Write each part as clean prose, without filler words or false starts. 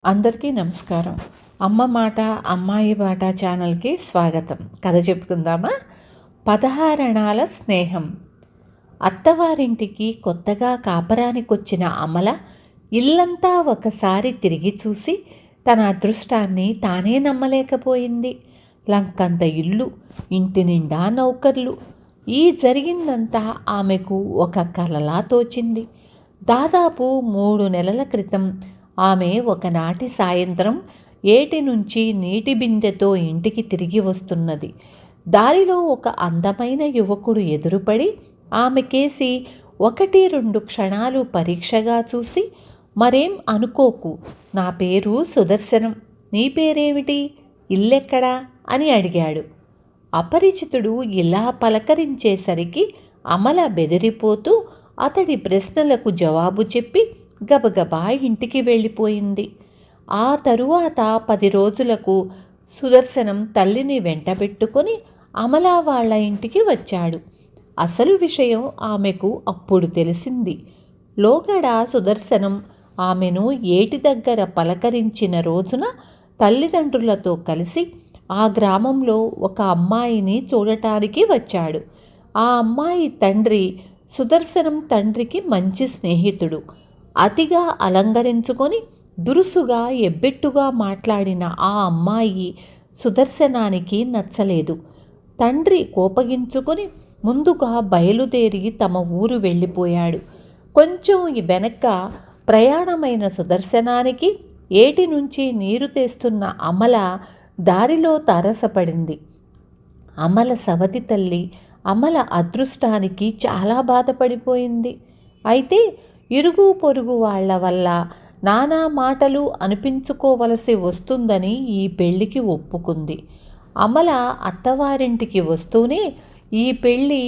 అందరికీ నమస్కారం. అమ్మ మాట అమ్మాయి బాట ఛానల్కి స్వాగతం. కథ చెప్పుకుందామా? 16 అణాల స్నేహం. అత్తవారింటికి కొత్తగా కాపరానికొచ్చిన అమల ఇల్లంతా ఒకసారి తిరిగి చూసి తన అదృష్టాన్ని తానే నమ్మలేకపోయింది. లంకంత ఇల్లు, ఇంటి నిండా నౌకర్లు. ఈ జరిగిందంతా ఆమెకు ఒక కలలా తోచింది. దాదాపు 3 నెలల క్రితం ఆమె ఒకనాటి సాయంత్రం ఏటి నుంచి నీటి బిందెతో ఇంటికి తిరిగి వస్తున్నది. దారిలో ఒక అందమైన యువకుడు ఎదురుపడి ఆమెకేసి 1-2 క్షణాలు పరీక్షగా చూసి, మరేం అనుకోకు, నా పేరు సుదర్శనం, నీ పేరేమిటి, ఇల్లెక్కడా అని అడిగాడు. అపరిచితుడు ఇలా పలకరించేసరికి అమల బెదిరిపోతూ అతడి ప్రశ్నలకు జవాబు చెప్పి గబగబా ఇంటికి వెళ్ళిపోయింది. ఆ తరువాత 10 రోజులకు సుదర్శనం తల్లిని వెంటబెట్టుకొని అమల వాళ్ళ ఇంటికి వచ్చాడు. అసలు విషయం ఆమెకు అప్పుడు తెలిసింది. లోగడ సుదర్శనం ఆమెను ఏటి దగ్గర పలకరించిన రోజున తల్లిదండ్రులతో కలిసి ఆ గ్రామంలో ఒక అమ్మాయిని చూడటానికి వచ్చాడు. ఆ అమ్మాయి తండ్రి సుదర్శనం తండ్రికి మంచి స్నేహితుడు. అతిగా అలంకరించుకొని దురుసుగా ఎబ్బెట్టుగా మాట్లాడిన ఆ అమ్మాయి సుదర్శనానికి నచ్చలేదు. తండ్రి కోపగించుకొని ముందుగా బయలుదేరి తమ ఊరు వెళ్ళిపోయాడు. కొంచెం వెనక్క ప్రయాణమైన సుదర్శనానికి ఏటి నుంచి నీరు తెస్తున్న అమల దారిలో తారసపడింది. అమల సవతి తల్లి అమల అదృష్టానికి చాలా బాధపడిపోయింది. అయితే ఇరుగు పొరుగు వాళ్ల వల్ల నానా మాటలు అనిపించుకోవలసి వస్తుందని ఈ పెళ్లికి ఒప్పుకుంది. అమల అత్తవారింటికి వస్తూనే ఈ పెళ్ళి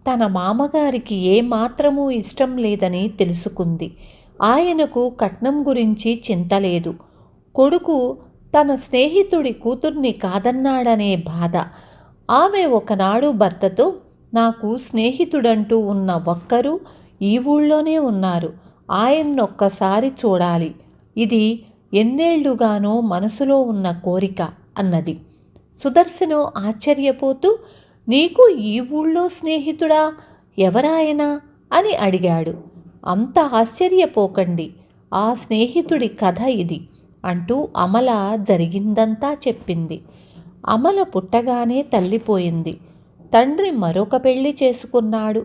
తన మామగారికి ఏమాత్రమూ ఇష్టం లేదని తెలుసుకుంది. ఆయనకు కట్నం గురించి చింత లేదు. కొడుకు తన స్నేహితుడి కూతుర్ని కాదన్నాడనే బాధ. ఆమె ఒకనాడు భర్తతో, నాకు స్నేహితుడంటూ ఉన్న ఒక్కరూ ఈ ఊళ్ళోనే ఉన్నారు, ఆయన్నొక్కసారి చూడాలి, ఇది ఎన్నేళ్లుగానో మనసులో ఉన్న కోరిక అన్నది. సుదర్శనం ఆశ్చర్యపోతూ, నీకు ఈ ఊళ్ళో స్నేహితుడా, ఎవరాయనా అని అడిగాడు. అంత ఆశ్చర్యపోకండి, ఆ స్నేహితుడి కథ ఇది అంటూ అమల జరిగిందంతా చెప్పింది. అమల పుట్టగానే తల్లిపోయింది. తండ్రి మరొక పెళ్లి చేసుకున్నాడు.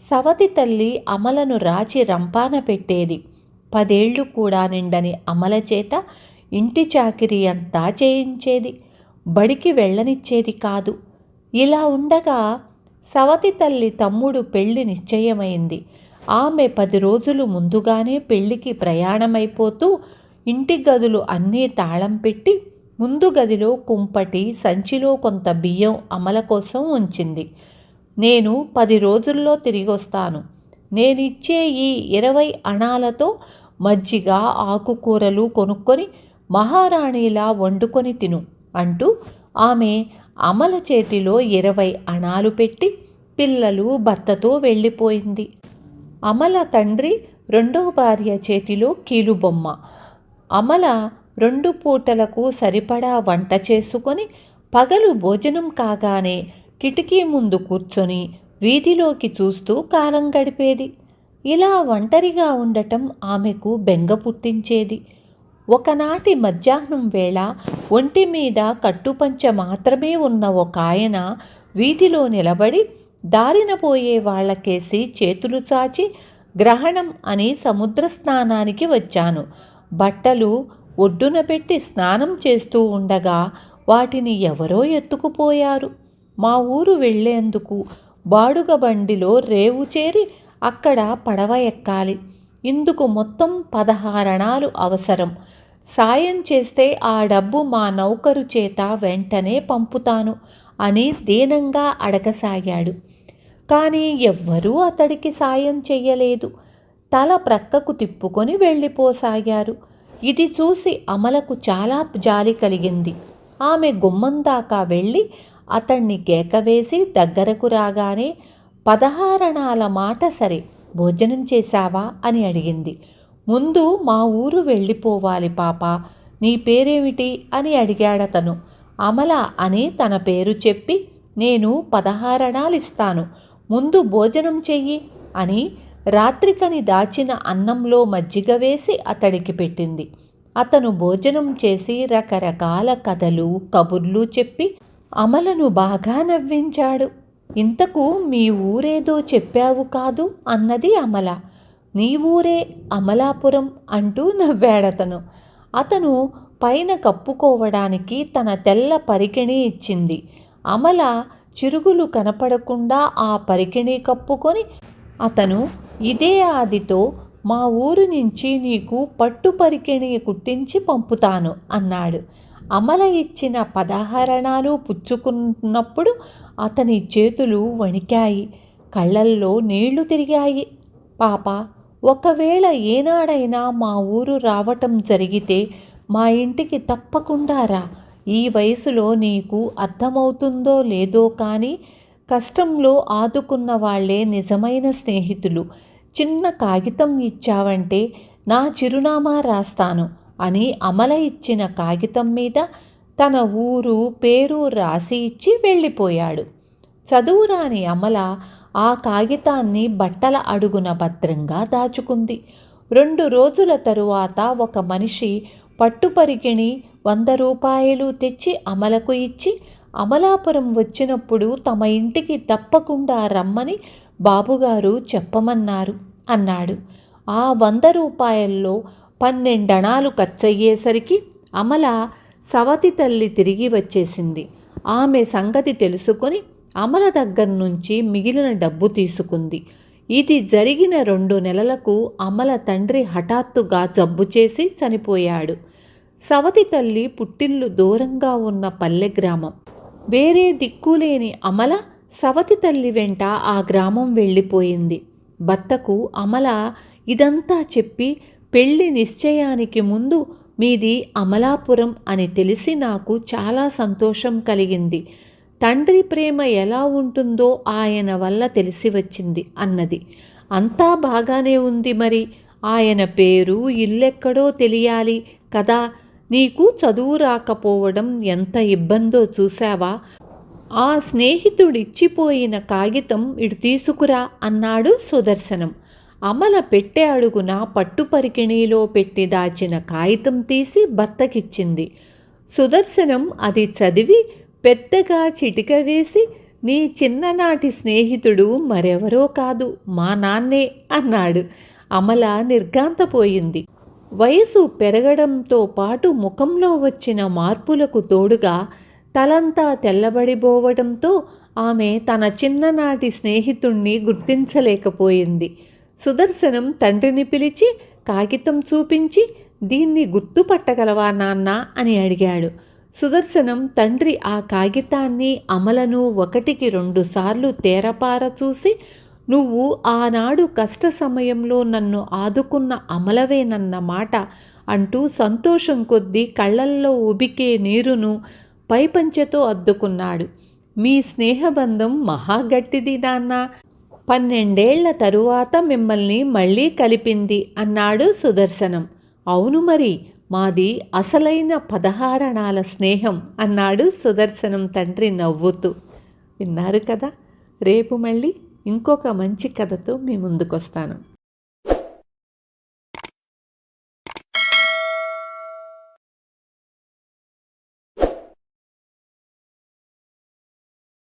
సవతి తల్లి అమలను రాచి రంపాన పెట్టేది. 10 ఏళ్లు కూడా నిండని అమల చేత ఇంటి చాకిరీ అంతా చేయించేది. బడికి వెళ్ళనిచ్చేది కాదు. ఇలా ఉండగా సవతి తల్లి తమ్ముడు పెళ్లి నిశ్చయమైంది. ఆమె 10 రోజులు ముందుగానే పెళ్లికి ప్రయాణమైపోతూ ఇంటి గదులు అన్నీ తాళం పెట్టి ముందు గదిలో కుంపటి సంచిలో కొంత బియ్యం అమల కోసం ఉంచింది. నేను 10 రోజుల్లో తిరిగొస్తాను. నేనిచ్చే ఈ 20 అణాలతో మజ్జిగ ఆకుకూరలు కొనుక్కొని మహారాణిలా వండుకొని తిను అంటూ ఆమె అమల చేతిలో 20 అణాలు పెట్టి పిల్లలు భర్తతో వెళ్ళిపోయింది. అమల తండ్రి రెండో భార్య చేతిలో కీలుబొమ్మ. అమల 2 పూటలకు సరిపడా వంట చేసుకొని పగలు భోజనం కాగానే కిటికీ ముందు కూర్చొని వీధిలోకి చూస్తూ కాలం గడిపేది. ఇలా ఒంటరిగా ఉండటం ఆమెకు బెంగ పుట్టించేది. ఒకనాటి మధ్యాహ్నం వేళ ఒంటి మీద కట్టుపంచ మాత్రమే ఉన్న ఒక ఆయన వీధిలో నిలబడి దారిన పోయే వాళ్లకేసి చేతులు చాచి, గ్రహణం అని సముద్ర స్నానానికి వచ్చాను, బట్టలు ఒడ్డున పెట్టి స్నానం చేస్తూ ఉండగా వాటిని ఎవరో ఎత్తుకుపోయారు. మా ఊరు వెళ్లేందుకు బాడుగ బండిలో రేవు చేరి అక్కడ పడవ ఎక్కాలి. ఇందుకు మొత్తం 16 అణాలు అవసరం. సాయం చేస్తే ఆ డబ్బు మా నౌకరు చేత వెంటనే పంపుతాను అని దీనంగా అడగసాగాడు. కానీ ఎవ్వరూ అతడికి సాయం చెయ్యలేదు. తల ప్రక్కకు తిప్పుకొని వెళ్ళిపోసాగారు. ఇది చూసి అమలకు చాలా జాలి కలిగింది. ఆమె గుమ్మం దాకా వెళ్ళి అతన్ని కేకవేసి దగ్గరకు రాగానే 16 అణాల మాట సరే, భోజనం చేశావా అని అడిగింది. ముందు మా ఊరు వెళ్ళిపోవాలి పాప, నీ పేరేమిటి అని అడిగాడతను. అమల అని తన పేరు చెప్పి, నేను 16 అణాలు ఇస్తాను, ముందు భోజనం చెయ్యి అని రాత్రికని దాచిన అన్నంలో మజ్జిగ వేసి అతడికి పెట్టింది. అతను భోజనం చేసి రకరకాల కథలు కబుర్లు చెప్పి అమలను బాగా నవ్వించాడు. ఇంతకు మీ ఊరేదో చెప్పావు కాదు అన్నది అమల. నీ ఊరే అమలాపురం అంటూ నవ్వాడతను. అతను పైన కప్పుకోవడానికి తన తెల్ల పరికిణి ఇచ్చింది. అమల చిరుగులు కనపడకుండా ఆ పరికిణి కప్పుకొని, అతను ఇదే ఆదితో మా ఊరు నుంచి నీకు పట్టు పరికిణి కుట్టించి పంపుతాను అన్నాడు. అమల ఇచ్చిన 16 అణాలు పుచ్చుకున్నప్పుడు అతని చేతులు వణికాయి, కళ్ళల్లో నీళ్లు తిరిగాయి. పాప, ఒకవేళ ఏనాడైనా మా ఊరు రావటం జరిగితే మా ఇంటికి తప్పకుండా రా. ఈ వయసులో నీకు అర్థమవుతుందో లేదో కానీ కష్టంలో ఆదుకున్న వాళ్లే నిజమైన స్నేహితులు. చిన్న కాగితం ఇచ్చావంటే నా చిరునామా రాస్తాను అని అమల ఇచ్చిన కాగితం మీద తన ఊరు పేరు రాసి ఇచ్చి వెళ్ళిపోయాడు. చదువురాని అమల ఆ కాగితాన్ని బట్టల అడుగున భద్రంగా దాచుకుంది. 2 రోజుల తరువాత ఒక మనిషి పట్టుపరికిణి 100 రూపాయలు తెచ్చి అమలకు ఇచ్చి, అమలాపురం వచ్చినప్పుడు తమ ఇంటికి తప్పకుండా రమ్మని బాబుగారు చెప్పమన్నారు అన్నాడు. ఆ 100 రూపాయల్లో 12 అణాలు ఖర్చయ్యేసరికి అమల సవతి తల్లి తిరిగి వచ్చేసింది. ఆమె సంగతి తెలుసుకొని అమల దగ్గర నుంచి మిగిలిన డబ్బు తీసుకుంది. ఇది జరిగిన 2 నెలలకు అమల తండ్రి హఠాత్తుగా జబ్బు చేసి చనిపోయాడు. సవతి తల్లి పుట్టిల్లు దూరంగా ఉన్న పల్లె గ్రామం. వేరే దిక్కులేని అమల సవతి తల్లి వెంట ఆ గ్రామం వెళ్ళిపోయింది. భర్తకు అమల ఇదంతా చెప్పి, పెళ్లి నిశ్చయానికి ముందు మీది అమలాపురం అని తెలిసి నాకు చాలా సంతోషం కలిగింది. తండ్రి ప్రేమ ఎలా ఉంటుందో ఆయన వల్ల తెలిసి వచ్చింది అన్నది. అంతా బాగానే ఉంది, మరి ఆయన పేరు ఇల్లెక్కడో తెలియాలి కదా. నీకు చదువు రాకపోవడం ఎంత ఇబ్బందో చూశావా? ఆ స్నేహితుడిచ్చిపోయిన కాగితం ఇటు తీసుకురా అన్నాడు సుదర్శనం. అమల పెట్టె అడుగున పట్టుపరికిణీలో పెట్టి దాచిన కాగితం తీసి భర్తకిచ్చింది. సుదర్శనం అది చదివి పెద్దగా చిటిక వేసి, నీ చిన్ననాటి స్నేహితుడు మరెవరో కాదు, మా నాన్నే అన్నాడు. అమల నిర్ఘాంతపోయింది. వయసు పెరగడంతో పాటు ముఖంలో వచ్చిన మార్పులకు తోడుగా తలంతా తెల్లబడిపోవడంతో ఆమె తన చిన్ననాటి స్నేహితుణ్ణి గుర్తించలేకపోయింది. సుదర్శనం తండ్రిని పిలిచి కాగితం చూపించి, దీన్ని గుర్తుపట్టగలవా నాన్న అని అడిగాడు. సుదర్శనం తండ్రి ఆ కాగితాన్ని అమలను 1కి 2 సార్లు తేరపార చూసి, నువ్వు ఆనాడు కష్ట సమయంలో నన్ను ఆదుకున్న అమలవేనన్న మాట అంటూ సంతోషం కొద్దీ కళ్ళల్లో ఉబికే నీరును పైపంచెతో అద్దుకున్నాడు. మీ స్నేహబంధం మహాగట్టిది నాన్న. 12 ఏళ్ల తరువాత మిమ్మల్ని మళ్ళీ కలిపింది అన్నాడు సుదర్శనం. అవును మరి, మాది అసలైన 16 అణాల స్నేహం అన్నాడు సుదర్శనం తండ్రి నవ్వుతూ. విన్నారు కదా. రేపు మళ్ళీ ఇంకొక మంచి కథతో మీ ముందుకొస్తాను.